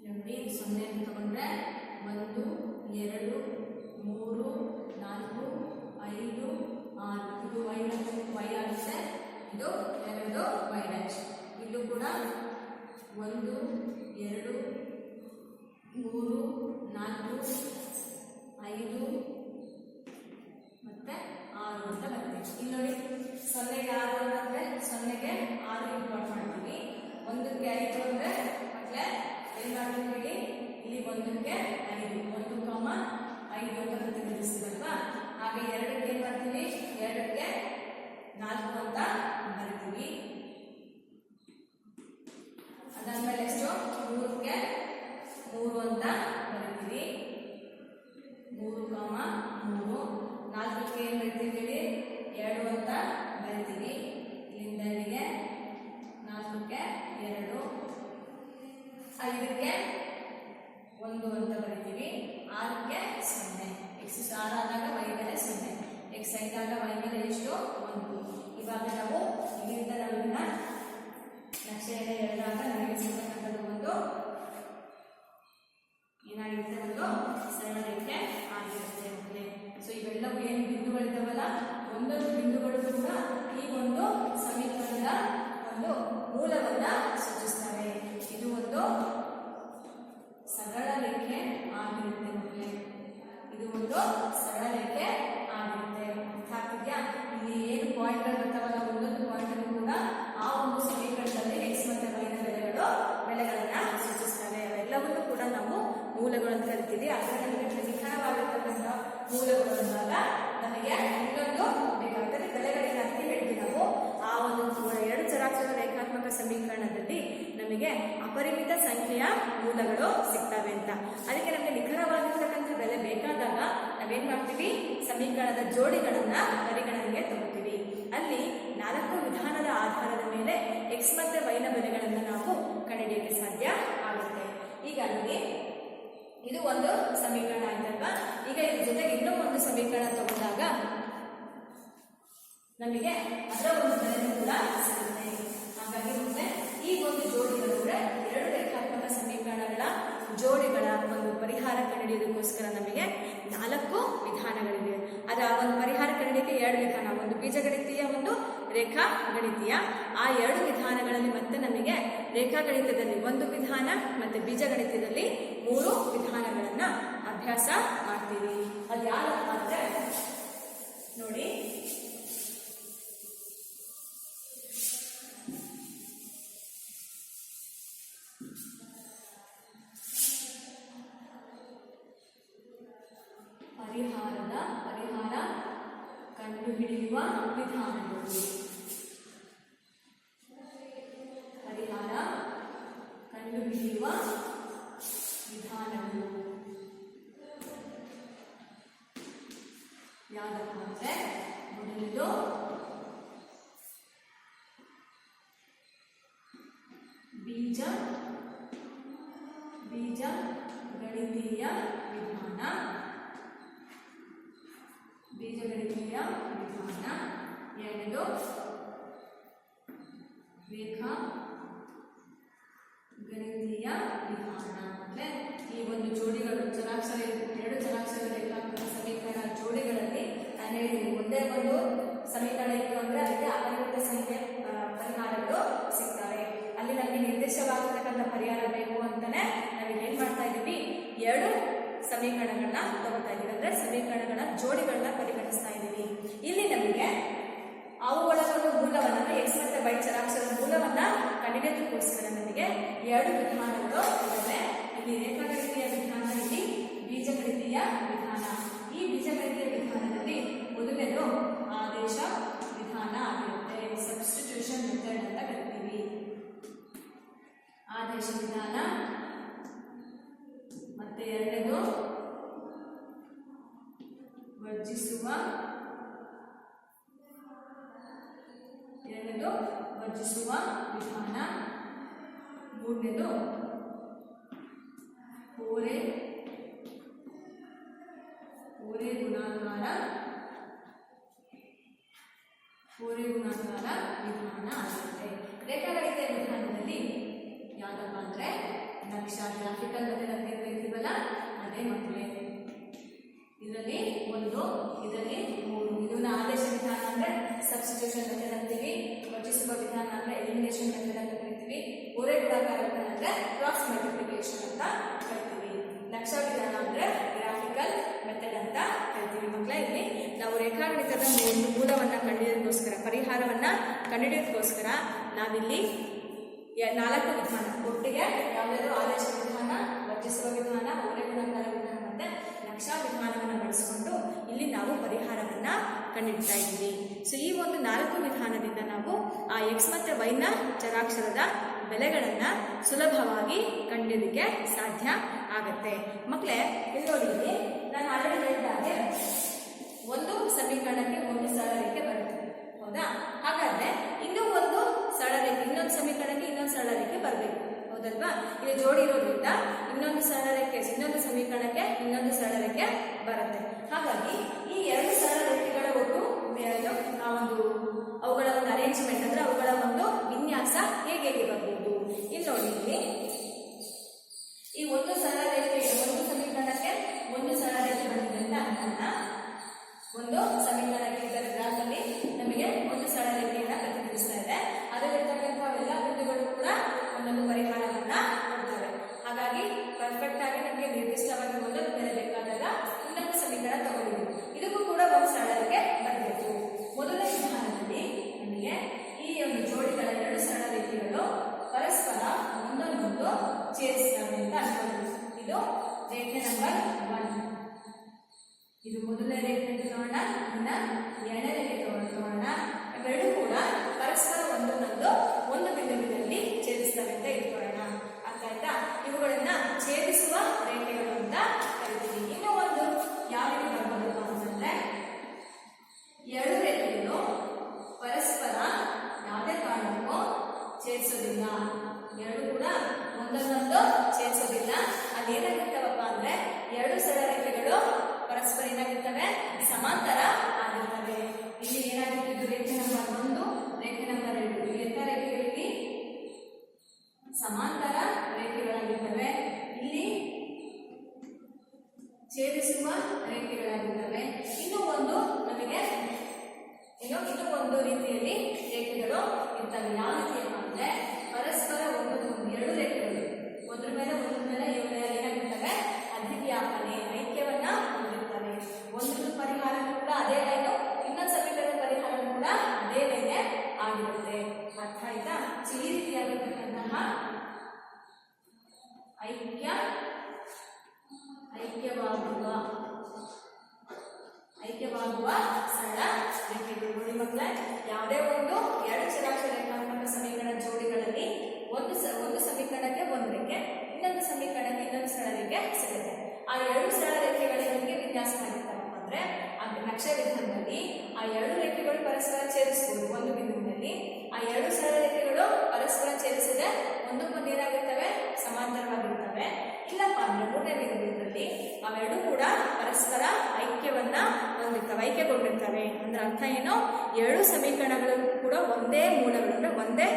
ನೋಡಿ, 0 ಅಂತ ತಗೊಂಡ್ರೆ 1, 2, 3, 4, 5, 6. ಇದು y ಆಗುತ್ತೆ, ಇದು 2 y ಡ್ಯಾಶ್. ಇಲ್ಲೂ ಕೂಡ 1, 2, 3, 4, 5 ಮತ್ತೆ 6 ಅಂತ ಬರ್ತದೆ. ಇಲ್ಲಿ ನೋಡಿ, 0ಗೆ 6 ಅಂದ್ರೆ 0ಗೆ 6 ಪ್ಲಾಟ್ ಮಾಡ್ತೀವಿ. 1ಕ್ಕೆ 5 ಅಂದ್ರೆ ಮಕ್ಕಳೇ ಏನು ಮಾಡ್ತೀವಿ ಹೇಳಿ, ಇಲ್ಲಿ 1ಕ್ಕೆ 5, 1, 5 ಅಂತ ಪ್ರತಿನಿಧಿಸ್ತೀವಲ್ವಾ. ಹಾಗೆ 2ಕ್ಕೆ ಏನು ಮಾಡ್ತೀವಿ, 2ಕ್ಕೆ 4 ಅಂತ ಬರಿತೀವಿ. ಅದಾದ್ಮೇಲೆ ಎಷ್ಟು, 3ಕ್ಕೆ 3 ಅಂತ ಬರಿತೀವಿ. 3, 3. 4ಕ್ಕೆ ಏನು ಬರಿತೀವಿ ಹೇಳಿ, 2 ಅಂತ ಬರಿತೀವಿ. ಇಲ್ಲಿಂದ ಇಲ್ಲಿಗೆ 4ಕ್ಕೆ 2. 5ಕ್ಕೆ 1 ಅಂತ ಬರಿತೀವಿ. 6ಕ್ಕೆ 0. x 6 ಆದಾಗ y ಬೆಲೆ 0, x 5 ಆದಾಗ y ಬೆಲೆ ಎಷ್ಟು, 1. ಇವಾಗ ನಾವು ಇಲ್ಲಿಂದ ನಾವಿನ್ನ ನಕ್ಷೆಯನ್ನು ಎಳೆದಾಗ ನಮಗೆ ಸಿಗತಕ್ಕಂಥದ್ದು ಒಂದು ಏನಾಗಿರುತ್ತೆ, ಒಂದು ಬೆಲೆಗಳನ್ನ ಸೂಚಿಸ್ತವೆ. ಅವೆಲ್ಲವನ್ನೂ ಕೂಡ ನಾವು ಮೂಲಗಳು ಅಂತ ಕರಿತೀವಿ. ಆದರೆ ನಮಗೆ ನಿಖರವಾಗಿರ್ತಕ್ಕಂಥ ಮೂಲಗಳು ಅಂದಾಗ ನಮಗೆ ಇನ್ನೊಂದು ಬೇಕಾಗ್ತದೆ. ಬೆಲೆಗಳಿಲ್ಲ ಅಂತ ಹೇಳ್ತೀವಿ ನಾವು. ಆ ಒಂದು ಎರಡು ಚರಾಕ್ಷರ ರೇಖಾತ್ಮಕ ಸಮೀಕರಣದಲ್ಲಿ ನಮಗೆ ಅಪರಿಮಿತ ಸಂಖ್ಯೆಯ ಮೂಲಗಳು ಸಿಗ್ತವೆ ಅಂತ. ಅದಕ್ಕೆ ನಮಗೆ ನಿಖರವಾಗಿರ್ತಕ್ಕಂಥ ಬೆಲೆ ಬೇಕಾದಾಗ ನಾವೇನ್ ಮಾಡ್ತೀವಿ, ಸಮೀಕರಣದ ಜೋಡಿಗಳನ್ನ ಪರಿಗಣನೆಗೆ ತಗೋತೀವಿ. ಅಲ್ಲಿ 4 ವಿಧಾನದ ಆಧಾರದ ಮೇಲೆ ಎಕ್ಸ್ ಮತ್ತೆ ವೈನ ಬೆಲೆಗಳನ್ನು ನಾವು ಕಂಡುಹಿಡಿಯಕ್ಕೆ ಸಾಧ್ಯ ಆಗುತ್ತೆ. ಈಗ ನಮಗೆ ಇದು ಒಂದು ಸಮೀಕರಣ ಆಯ್ತಲ್ವಾ. ಈಗ ಇದ್ರ ಜೊತೆಗೆ ಇನ್ನೂ ಒಂದು ಸಮೀಕರಣ ತಗೊಂಡಾಗ ನಮಗೆ ಅದರ ಒಂದು ಬೆಲೆ ಕೂಡ ಸಿಗುತ್ತೆ. ಹಾಗಾಗಿ ಮತ್ತೆ ಈ ಒಂದು ಜೋಡಿಗಳು ಅಂದ್ರೆ 2 ರೇಖಾತ್ಮಕ ಸಮೀಕರಣಗಳ ಜೋಡಿಗಳ ಒಂದು ಪರಿಹಾರ ಕಂಡುಹಿಡಿಯೋದಕ್ಕೋಸ್ಕರ ನಮಗೆ 4 ವಿಧಾನಗಳಿವೆ. ಅದರ ಒಂದು ಪರಿಹಾರ ಕಂಡುಹಿಡಿಯಕ್ಕೆ 2 ವಿಧಾನ, ಒಂದು ಬೀಜಗಣಿತೀಯ, ಒಂದು ರೇಖಾ ಗಣಿತೀಯ. ಆ 2 ವಿಧಾನಗಳಲ್ಲಿ ಮತ್ತೆ ನಮಗೆ ರೇಖಾಗಣಿತದಲ್ಲಿ 1 ವಿಧಾನ ಮತ್ತೆ ಬೀಜಗಣಿತದಲ್ಲಿ 3 ವಿಧಾನಗಳನ್ನ ಅಭ್ಯಾಸ ಮಾಡ್ತೀವಿ. ಅದು ಯಾವಪ್ಪ ಅಂದ್ರೆ ನೋಡಿ, ಪರಿಹಾರ ಕಂಡುಹಿಡಿಯುವ ವಿಧಾನಗಳು. ಪರಿಹಾರ ಕಂಡುಹಿಡಿಯುವ ವಿಧಾನಗಳು ಯಾವ್ದಪ್ಪ ಅಂದ್ರೆ ಮೊದಲನೇದು ಬೀಜ ಗಣಿತೀಯ ವಿಧಾನ. ಬೀಜಗಣಿತೀಯ ವಿಧಾನ. ಎರಡನೇದು ರೇಖಾ ಗಣಿತೀಯ ವಿಧಾನ. ಅಂದ್ರೆ ಈ ಒಂದು ಜೋಡಿಗಳು ಚರಾಕ್ಷರ 2 ಚರಾಕ್ಷರ ರೇಖಾತ್ಮಕ ಸಮೀಕರಣ ಜೋಡಿಗಳಲ್ಲಿ ನಾನು ಹೇಳಿದ್ದೀನಿ, ಒಂದೇ ಒಂದು ಸಮೀಕರಣ ಇತ್ತು ಅಂದ್ರೆ ಅದಕ್ಕೆ ಅಪರಿಮಿತ ಸಂಖ್ಯೆ ಪರಿಹಾರಗಳು ಸಿಗ್ತವೆ. ಅಲ್ಲಿ ನಮಗೆ ನಿರ್ದಿಷ್ಟವಾಗಿರ್ತಕ್ಕಂಥ ಪರಿಹಾರ ಬೇಕು ಅಂತಾನೆ ನಾವೀಗ ಏನ್ ಮಾಡ್ತಾ ಇದ್ದೀವಿ, 2 ಸಮೀಕರಣಗಳನ್ನ ತಗೋತಾ ಇದ್ದೀವಿ. ಅಂದ್ರೆ ಸಮೀಕರಣಗಳ ಜೋಡಿಗಳನ್ನ ಪರಿಗಣಿಸ್ತಾ ಇದ್ದೀವಿ. ಇಲ್ಲಿ ನಮಗೆ ಅವುಗಳ ಒಂದು ಮೂಲವನ್ನ ಎಕ್ಸ್ ಮತ್ತೆ ವೈ ಚರಾಕ್ಷರದ ಮೂಲವನ್ನ ಕಂಡುಹಿಡಿಯೋದಕ್ಕೋಸ್ಕರ ನಮಗೆ 2 ವಿಧಾನಗಳು ಇವೆ. ಇಲ್ಲಿ ರೇಖಾಗಣಿತೀಯ ವಿಧಾನ, ಇಲ್ಲಿ ಬೀಜಗಣಿತೀಯ ವಿಧಾನ. ಈ ಬೀಜಗಣಿತೀಯ ವಿಧಾನದಲ್ಲಿ ಮೊದಲನೇದು ಆದೇಶ ವಿಧಾನ ಆಗಿರುತ್ತೆ. ಸಬ್ಸ್ಟಿಟ್ಯೂಷನ್ ಮೆಥಡ್ ಅಂತ ಕರಿತೀವಿ. ಆದೇಶ ವಿಧಾನ. ಮತ್ತೆ ಎರಡನೇದು ವರ್ಜಿಸುವ ವಿಧಾನ. ಮೂರನೇದು ಓರೆ ಗುಣಾಕಾರ ವಿಧಾನ ಆಗುತ್ತೆ. ರೇಖಾಗಣಿತ ವಿಧಾನದಲ್ಲಿ ಯಾವ್ದಪ್ಪ ಅಂದ್ರೆ ನಕ್ಷಾ ಗ್ರಾಫಿಕಲ್ ಮೆಥಡ್ ಅಂತ ಕರಿತೀವಲ್ಲ ಅದೇ ಮಕ್ಕಳೇ. ಇದರಲ್ಲಿ 1, ಇದರಲ್ಲಿ 3. ಇದನ್ನ ಆದೇಶ ವಿಧಾನ ಅಂದ್ರೆ ಸಬ್ಸ್ಟಿಟ್ಯೂಷನ್ ಮೆಥಡ್ ಅಂತೀವಿ. ವರ್ಜಿಸುವ ವಿಧಾನ ಅಂದ್ರೆ ಎಲಿಮಿನೇಷನ್ ಮೆಥಡ್ ಅಂತ ಕರಿತೀವಿ. ಓರೆ ಗುಣಾಕಾರ ವಿಧಾನ ಅಂದ್ರೆ ಕ್ರಾಸ್ ಮಲ್ಟಿಪ್ಲಿಕೇಶನ್ ಅಂತ ಕರಿತೀವಿ. ನಕ್ಷಾ ವಿಧಾನ ಅಂದ್ರೆ ಗ್ರಾಫಿಕಲ್ ಮೆಥಡ್ ಅಂತ ಕರಿತೀವಿ. ಮಕ್ಕಳ ಇಲ್ಲಿ ನಾವು ರೇಖಾಗಣಿತದ ಮೂಲವನ್ನ ಕಂಡುಹಿಡಿಯೋದಕ್ಕೋಸ್ಕರ, ಪರಿಹಾರವನ್ನ ಕಂಡುಹಿಡಿಯೋದಕ್ಕೋಸ್ಕರ ನಾವಿಲ್ಲಿ 4 ವಿಧಾನ ಒಟ್ಟಿಗೆ ಯಾವುದಾದ್ರು ಆದೇಶ ವಿಧಾನ, ವರ್ಜಿಸುವ ವಿಧಾನ, ಓರೆ ಗುಣಾಕಾರ ವಿಧಾನ ಮತ್ತೆ ನಕ್ಷಾ ವಿಧಾನವನ್ನು ಬಳಸಿಕೊಂಡು ಇಲ್ಲಿ ನಾವು ಪರಿಹಾರವನ್ನ ಕಂಡುಹಿಡ್ತಾ ಇದ್ದೀವಿ. ಸೊ ಈ ಒಂದು 4 ವಿಧಾನದಿಂದ ನಾವು ಆ ಎಕ್ಸ್ ಮತ್ತೆ ವೈನ ಚರಾಕ್ಷರದ ಬೆಲೆಗಳನ್ನ ಸುಲಭವಾಗಿ ಕಂಡುಹಿಡಿಯೋದಕ್ಕೆ ಸಾಧ್ಯ ಆಗತ್ತೆ. ಮಕ್ಕಳೇ ಇಲ್ಲಿ ನೋಡಿ, ಇಲ್ಲಿ ನಾನು ಆಲ್ರೆಡಿ ಹೇಳಿದಾಗೆ ಒಂದು ಸಮೀಕರಣಕ್ಕೆ ಒಂದು ಸರಳ ರೇಖೆ ಬರುತ್ತೆ, ಹೌದಾ? ಹಾಗಾದ್ರೆ ಇನ್ನೂ ಒಂದು ಸರಳ ರೇಖೆ, ಇನ್ನೊಂದು ಸಮೀಕರಣಕ್ಕೆ ಇನ್ನೊಂದು ಸರಳ ರೇಖೆ ಬರಬೇಕು, ಹೌದಲ್ವಾ? ಇಲ್ಲಿ ಜೋಡಿ ಇರೋದ್ರಿಂದ ಇನ್ನೊಂದು ಸರಳ ರೇಖೆ, ಇನ್ನೊಂದು ಸಮೀಕರಣಕ್ಕೆ ಇನ್ನೊಂದು ಸರಳ ರೇಖೆ ಬರುತ್ತೆ. ಹಾಗಾಗಿ ಈ 2 ಸರಳ ರೇಖೆಗಳ ಒಟ್ಟು ಅವುಗಳ ಒಂದು ಅರೇಂಜ್ಮೆಂಟ್ ಅಂದ್ರೆ ಅವುಗಳ ಒಂದು ವಿನ್ಯಾಸ ಹೇಗೆ ಬರಬಹುದು. ಇಲ್ಲಿ ನೋಡಿ, ಇಲ್ಲಿ ಈ ಒಂದು ಸರಳ ರೇಖೆ, ಒಂದು ಸಮೀಕರಣಕ್ಕೆ ಒಂದು ಸರಳ ರೇಖೆ ಬಂದಿದೆ ಅಂತ ಒಂದು ಸಮೀಕರಣಕ್ಕೆ ಇದರ ಗ್ರಾಫಲ್ಲಿ ನಮಗೆ ಒಂದು ಸರಳ ರೇಖೆಯನ್ನ ಪ್ರತಿನಿಧಿಸ್ತಾ ಇದೆ. ಅದರಲ್ಲಿರ್ತಕ್ಕಂಥ ಎಲ್ಲ ಬಿಂದುಗಳು ಕೂಡ ಒಂದೊಂದು ಪರಿಹಾರವನ್ನ ಕೊಡ್ತವೆ. ಹಾಗಾಗಿ ಪರ್ಫೆಕ್ಟ್ ಆಗಿ ನಮಗೆ ನಿರ್ದಿಷ್ಟವಾಗಿ ಒಂದು ಬೆಲೆ ಬೇಕಾದಾಗ ಇನ್ನೊಂದು ಸಮೀಕರಣ ತಗೊಂಡಿದ್ದೀವಿ. ಇದಕ್ಕೂ ಕೂಡ ಒಂದು ಸರಳ ರೇಖೆ ಬರಬೇಕು. ಮೊದಲನೇ ವಿಧಾನದಲ್ಲಿ ನಮಗೆ ಈ ಒಂದು ಜೋಡಿಗಳ 2 ಸರಳ ರೇಖೆಗಳು ಪರಸ್ಪರ ಒಂದೊಂದು ಇದು ರೇಖೆ ನಂಬರ್ 1. ಇದು ಮೊದಲನೇ ರೇಖೆ ತಗೋಣ, ಇನ್ನ ಎರಡನೇ ರೇಖೆ ತಗೋಣ. ಇವೆರಡೂ ಕೂಡ ಪರಸ್ಪರ ಒಂದೊಂದು ಒಂದು ಬಿಂದುವಿನಲ್ಲಿ ಛೇದಿಸ್ತವೆ ಅಂತ ಇಟ್ಕೊಳ್ಳೋಣ. ಅರ್ಥ ಆಯ್ತಾ? ಇವುಗಳನ್ನ ಛೇದಿಸುವ ರೇಖೆಗಳು ಅಂತ ಕರಿತೀವಿ. ಇನ್ನು ಒಂದು ಯಾವ ರೀತಿ ಬರ್ಬೋದು ಅಂತಂದ್ರೆ, ಎರಡು ರೇಖೆಗಳು ಪರಸ್ಪರ ಯಾವುದೇ ಕಾರಣಕ್ಕೂ ಛೇದಿಸೋದಿಲ್ಲ. ಎರಡು ಕೂಡ ಒಂದನ್ನೊಂದು ಛೇದಿಸೋದಿಲ್ಲ. ಅದೇನಾಗಿರ್ತವಪ್ಪ ಅಂದ್ರೆ, ಎರಡು ಸರಳ ರೇಖೆಗಳು ಪರಸ್ಪರ ಏನಾಗಿರ್ತವೆ, ಸಮಾಂತರ ಆಗಿರ್ತವೆ. ಇಲ್ಲಿ ಏನಾಗಿರ್ತಿದ್ದು ರೇಖೆ ನಂಬರ್ 1, ರೇಖೆ ನಂಬರ್ 2. ಇಲ್ಲಿ ಎಂತ ರೇಖೆಗಳಿಗೆ ಸಮಾಂತರ ರೇಖೆಗಳಾಗಿರ್ತವೆ. ಇಲ್ಲಿ ಛೇದಿಸುವ ರೇಖೆಗಳಾಗಿರ್ತವೆ. ಇನ್ನೂ ಒಂದು ನಮಗೆ ಇನ್ನೂ ಒಂದು ರೀತಿಯಲ್ಲಿ ರೇಖೆಗಳು ಇರ್ತವೆ. ಯಾವ ರೀತಿ ಅಂದ್ರೆ, ಪರಸ್ಪರ ಎರಡು ರೇಖೆಗಳು ಒಂದ್ರ ಮೇಲೆ ಏನಾಗಿರ್ತವೆ, ಅಧಿವ್ಯಾಪನೆ ಐಕ್ಯವನ್ನ ಹೊಂದಿರ್ತವೆ. ಒಂದು ಪರಿಹಾರ ಕೂಡ ಅದೇ ಲೈನು, ಇನ್ನೊಂದು ಸಮೀಕರಣ ಪರಿಹಾರ ಕೂಡ ಅದೇ ಲೈನೇ ಆಗಿರುತ್ತೆ. ಅರ್ಥ ಆಯ್ತಾ? ಈ ರೀತಿಯಾಗಿರ್ತಕ್ಕಂತಹ ಐಕ್ಯವಾಗುವ ಸರಳ ರೇಖೆಗಳು. ನೋಡಿ ಮಕ್ಕಳೇ, ಯಾವುದೇ ಒಂದು ಎರಡು ಚರಾಕ್ಷರ ರೇಖಾತ್ಮಕ ಸಮೀಕರಣ ಜೋಡಿಗಳಲ್ಲಿ ಒಂದು ಸಮೀಕರಣಕ್ಕೆ ಒಂದು ರೇಖೆ, ಇನ್ನೊಂದು ಸಮೀಕರಣಕ್ಕೆ ಇನ್ನೊಂದು ಸರಳ ರೇಖೆ ಸಿಗುತ್ತೆ. ಆ ಎರಡು ಸರಳ ರೇಖೆಗಳಿಗೆ ವಿನ್ಯಾಸ ಮಾಡಿರ್ತಾರಪ್ಪ ಅಂದ್ರೆ, ಆ ನಕ್ಷೆ ವಿಧಾನದಲ್ಲಿ ಆ ಎರಡು ರೇಖೆಗಳು ಪರಸ್ಪರ ಛೇದಿಸಬಹುದು ಒಂದು ಬಿಂದುವಿನಲ್ಲಿ. ಆ ಎರಡು ಸರಳ ರೇಖೆಗಳು ಪರಸ್ಪರ ಛೇದಿಸದೆ ಒಂದಕ್ಕೊಂದು ಏನಾಗಿರ್ತವೆ, ಸಮಾಂತರವಾಗಿರ್ತವೆ. ಇಲ್ಲಪ್ಪ ಅಂದ್ರೆ ಮೂರನೇ ಬಿಂದುವಿನಲ್ಲಿ ಅವೆರಡೂ ಕೂಡ ಪರಸ್ಪರ ಐಕ್ಯವನ್ನ ಹೊಂದಿರ್ತವೆ, ಐಕ್ಯಗೊಂಡಿರ್ತವೆ. ಅಂದ್ರೆ ಅರ್ಥ ಏನು, ಎರಡು ಸಮೀಕರಣಗಳು ಕೂಡ ಒಂದೇ ಮೂಲಗಳು, ಅಂದ್ರೆ ಒಂದೇ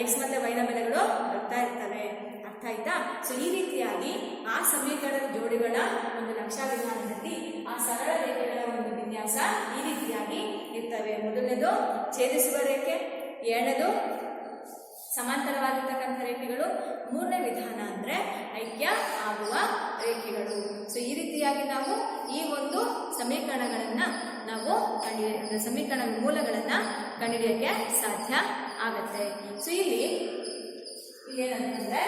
ಎಕ್ಸ್ ಮತ್ತೆ ವೈನ ಬೆಲೆಗಳು ಬರ್ತಾ ಇರ್ತವೆ. ಅರ್ಥ ಆಯ್ತಾ? ಸೊ ಈ ರೀತಿಯಾಗಿ ಆ ಸಮೀಕರಣದ ಜೋಡಿಗಳ ಒಂದು ನಕ್ಷಾ ವಿಧಾನದಲ್ಲಿ ಆ ಸರಳ ರೇಖೆಗಳ ಒಂದು ವಿನ್ಯಾಸ ಈ ರೀತಿಯಾಗಿ ಇರ್ತವೆ. ಮೊದಲನೇದು ಛೇದಿಸುವ ರೇಖೆ, ಎರಡನೇದು ಸಮಾಂತರವಾಗಿರ್ತಕ್ಕಂಥ ರೇಖೆಗಳು, ಮೂರನೇ ವಿಧಾನ ಅಂದ್ರೆ ಐಕ್ಯ ಆಗುವ ರೇಖೆಗಳು. ಸೊ ಈ ರೀತಿಯಾಗಿ ನಾವು ಈ ಒಂದು ಸಮೀಕರಣಗಳನ್ನ ನಾವು ಅಂದ್ರೆ ಸಮೀಕರಣ ಮೂಲಗಳನ್ನ ಕಂಡುಹಿಡಿಯಕ್ಕೆ ಸಾಧ್ಯ ಆಗತ್ತೆ. ಸೊ ಇಲ್ಲಿ ಏನಂತಂದ್ರೆ,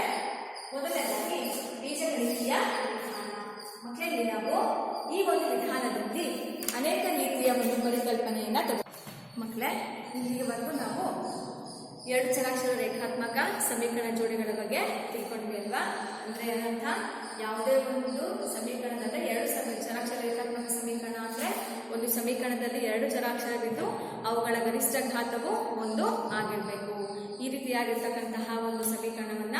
ಮೊದಲನೇದಾಗಿ ಬೀಜಗಣಿತೀಯ ವಿಧಾನ. ಮಕ್ಕಳಲ್ಲಿ ನಾವು ಈ ಒಂದು ವಿಧಾನದಲ್ಲಿ ಅನೇಕ ರೀತಿಯ ಒಂದು ಪರಿಕಲ್ಪನೆಯನ್ನ ಮಕ್ಕಳೇ, ಇಲ್ಲಿವರೆಗೂ ನಾವು ಎರಡು ಚರಾಕ್ಷರ ರೇಖಾತ್ಮಕ ಸಮೀಕರಣ ಜೋಡಿಗಳ ಬಗ್ಗೆ ತಿಳ್ಕೊಂಡ್ವಿ ಅಲ್ವಾ? ಅಂದ್ರೆ ಏನಂತ, ಯಾವುದೇ ಒಂದು ಸಮೀಕರಣದಲ್ಲಿ ಎರಡು ಚರಾಕ್ಷರ ರೇಖಾತ್ಮಕ ಸಮೀಕರಣ ಅಂದ್ರೆ ಒಂದು ಸಮೀಕರಣದಲ್ಲಿ ಎರಡು ಚರಾಕ್ಷರವಿದ್ದು ಅವುಗಳ ಗರಿಷ್ಠ ಘಾತವು 1 ಆಗಿರಬೇಕು. ಈ ರೀತಿಯಾಗಿರ್ತಕ್ಕಂತಹ ಒಂದು ಸಮೀಕರಣವನ್ನ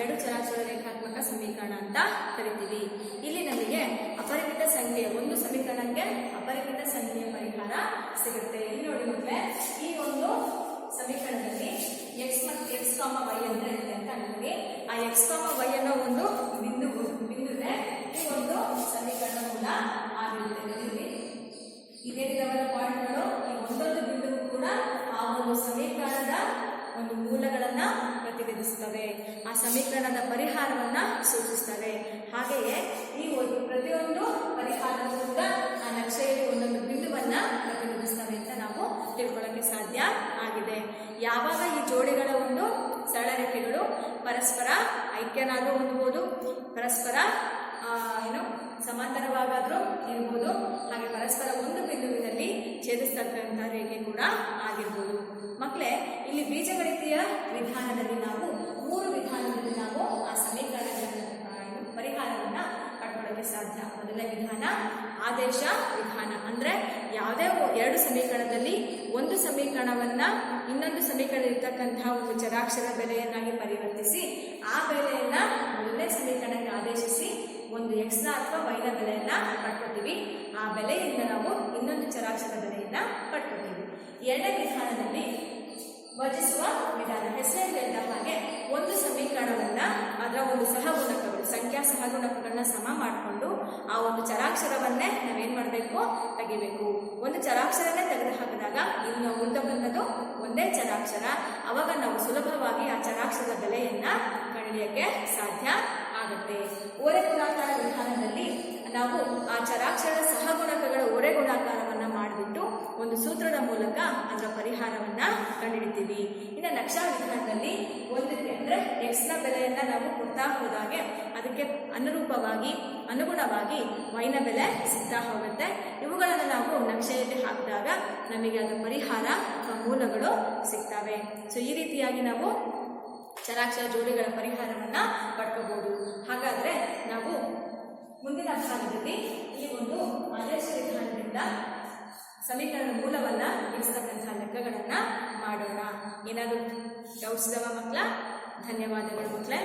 ಎರಡು ಚರಾಕ್ಷರ ರೇಖಾತ್ಮಕ ಸಮೀಕರಣ ಅಂತ ಕರಿತೀವಿ. ಇಲ್ಲಿ ನಮಗೆ ಅಪರಿಮಿತ ಸಂಖ್ಯೆಯ ಒಂದು ಸಮೀಕರಣಕ್ಕೆ ಅಪರಿಮಿತ ಸಂಖ್ಯೆಯ ಪರಿಹಾರ ಸಿಗುತ್ತೆ. ಇಲ್ಲಿ ನೋಡಿ ಮಕ್ಕಳೇ, ಈ ಒಂದು ಸಮೀಕರಣದಲ್ಲಿ ಎಕ್ಸ್ ಮತ್ತು ಎಕ್ಸ್ ಕಾಮ ವೈ ಅಂತ ಇರುತ್ತೆ ಅಂತ ಅನ್ಕೊಳ್ಳಿ. ಆ ಎಕ್ಸ್ ಕಾಮ ವೈ ಅನ್ನೋ ಒಂದು ಬಿಂದುವೆ ಈ ಒಂದು ಸಮೀಕರಣ ಮೂಲ ಆಗಿರುತ್ತೆ. ಇದೇನಿದಾವಲ್ಲ ಪಾಯಿಂಟ್ಗಳು, ಈ ಒಂದೊಂದು ಬಿಂದುವು ಕೂಡ ಆ ಒಂದು ಸಮೀಕರಣದ ಒಂದು ಮೂಲಗಳನ್ನ ಪ್ರತಿನಿಧಿಸುತ್ತವೆ, ಆ ಸಮೀಕರಣದ ಪರಿಹಾರವನ್ನ ಸೂಚಿಸುತ್ತವೆ. ಹಾಗೆಯೇ ಈ ಒಂದು ಪ್ರತಿಯೊಂದು ಪರಿಹಾರವೂ ಕೂಡ ಆ ನಕ್ಷೆಯಲ್ಲಿ ಒಂದೊಂದು ಬಿಂದುವನ್ನ ಪ್ರತಿನಿಧಿಸ್ತವೆ ಅಂತ ನಾವು ತಿಳ್ಕೊಳ್ಳೋಕೆ ಸಾಧ್ಯ ಆಗಿದೆ. ಯಾವಾಗ ಈ ಜೋಡಿಗಳ ಒಂದು ಸರಳ ರೇಖೆಗಳು ಪರಸ್ಪರ ಐಕ್ಯನಾದ್ರೂ ಹೊಂದಬಹುದು, ಪರಸ್ಪರ ಸಮಾಂತರವಾಗಾದ್ರೂ ಇರ್ಬೋದು, ಹಾಗೆ ಪರಸ್ಪರ ಒಂದು ಬಿಂದುವಿನಲ್ಲಿ ಛೇದಿಸ್ತಕ್ಕಂಥ ರೇಖೆ ಕೂಡ ಆಗಿರ್ಬೋದು. ಮಕ್ಕಳೇ, ಇಲ್ಲಿ ಬೀಜಗಣಿತೀಯ ವಿಧಾನದಲ್ಲಿ ನಾವು 3 ವಿಧಾನದಲ್ಲಿ ನಾವು ಆ ಸಮೀಕರಣಗಳ ಪರಿಹಾರವನ್ನ ಪಡ್ಕೊಳ್ಳೋಕೆ ಸಾಧ್ಯ. ಮೊದಲನೇ ವಿಧಾನ ಆದೇಶ ವಿಧಾನ. ಅಂದ್ರೆ ಯಾವುದೇ ಎರಡು ಸಮೀಕರಣದಲ್ಲಿ ಒಂದು ಸಮೀಕರಣವನ್ನ ಇನ್ನೊಂದು ಸಮೀಕರಣ ಇರ್ತಕ್ಕಂತಹ ಒಂದು ಚರಾಕ್ಷರ ಬೆಲೆಯನ್ನಾಗಿ ಪರಿವರ್ತಿಸಿ ಆ ಬೆಲೆಯನ್ನ ಮೊದಲನೇ ಸಮೀಕರಣಕ್ಕೆ ಆದೇಶಿಸಿ ಒಂದು ಎಕ್ಸ್ನ ಅಥವಾ ವೈನ ಬೆಲೆಯನ್ನ ಪಡ್ಕೊತೀವಿ. ಆ ಬೆಲೆಯಿಂದ ನಾವು ಇನ್ನೊಂದು ಚರಾಕ್ಷರ ಬೆಲೆಯನ್ನ ಪಡ್ಕೊತೀವಿ. ಎರಡನೇ ವಿಧಾನದಲ್ಲಿ ವಜಿಸುವ ವಿಧಾನ. ಹೆಸರಲ್ಲಿ ಹೇಳಿದ ಹಾಗೆ ಒಂದು ಸಮೀಕರಣವನ್ನ ಅದರ ಒಂದು ಸಹಗುಣಕಗಳು, ಸಂಖ್ಯಾ ಸಹಗುಣಕಗಳನ್ನ ಸಮ ಮಾಡಿಕೊಂಡು ಆ ಒಂದು ಚರಾಕ್ಷರವನ್ನೇ ನಾವೇನ್ ಮಾಡಬೇಕು, ತೆಗಿಬೇಕು. ಒಂದು ಚರಾಕ್ಷರನೇ ತೆಗೆದು ಹಾಕಿದಾಗ ಇನ್ನು ಮುಂದೆ ಬಂದದ್ದು ಒಂದೇ ಚರಾಕ್ಷರ. ಅವಾಗ ನಾವು ಸುಲಭವಾಗಿ ಆ ಚರಾಕ್ಷರದ ಬೆಲೆಯನ್ನ ಕಂಡುಹಿಡಿಯಕ್ಕೆ ಸಾಧ್ಯ ಆಗುತ್ತೆ. ಓರೆ ಗುಣಾಕಾರ ವಿಧಾನದಲ್ಲಿ ನಾವು ಆ ಚರಾಕ್ಷರ ಸಹಗುಣಕಗಳ ಓರೆ ಗುಣಾಕಾರವನ್ನ ಮಾಡಿಬಿಟ್ಟು ಒಂದು ಸೂತ್ರದ ಮೂಲಕ ಅದರ ಪರಿಹಾರವನ್ನು ಕಂಡುಹಿಡಿತೀವಿ. ಇನ್ನು ನಕ್ಷಾ ವಿಧಾನದಲ್ಲಿ ಒಂದಕ್ಕೆ ಅಂದರೆ ಎಕ್ಸ್ನ ಬೆಲೆಯನ್ನು ನಾವು ಕೊಡ್ತಾ ಹೋದಾಗೆ ಅದಕ್ಕೆ ಅನುಗುಣವಾಗಿ ವೈನ ಬೆಲೆ ಸಿಗ್ತಾ ಹೋಗುತ್ತೆ. ಇವುಗಳನ್ನು ನಾವು ನಕ್ಷೆಯಲ್ಲಿ ಹಾಕಿದಾಗ ನಮಗೆ ಅದರ ಪರಿಹಾರ ಅಥವಾ ಮೂಲಗಳು ಸಿಗ್ತವೆ. ಸೊ ಈ ರೀತಿಯಾಗಿ ನಾವು ಚರಾಕ್ಷರ ಜೋಡಿಗಳ ಪರಿಹಾರವನ್ನು ಪಡ್ಕೋಬಹುದು. ಹಾಗಾದರೆ ನಾವು ಮುಂದಿನ ಭಾಗದಲ್ಲಿ ಈ ಒಂದು ಆದೇಶ ವಿಧಾನದಿಂದ ಸಮೀಕರಣದ ಮೂಲವನ್ನು ಇರಿಸ್ತಕ್ಕಂಥ ಲೆಕ್ಕಗಳನ್ನು ಮಾಡೋಣ. ಏನಾದರೂ ಡೌಟ್ಸ್ ಇದಾವ ಮಕ್ಕಳ? ಧನ್ಯವಾದಗಳು ಮಕ್ಕಳೇ.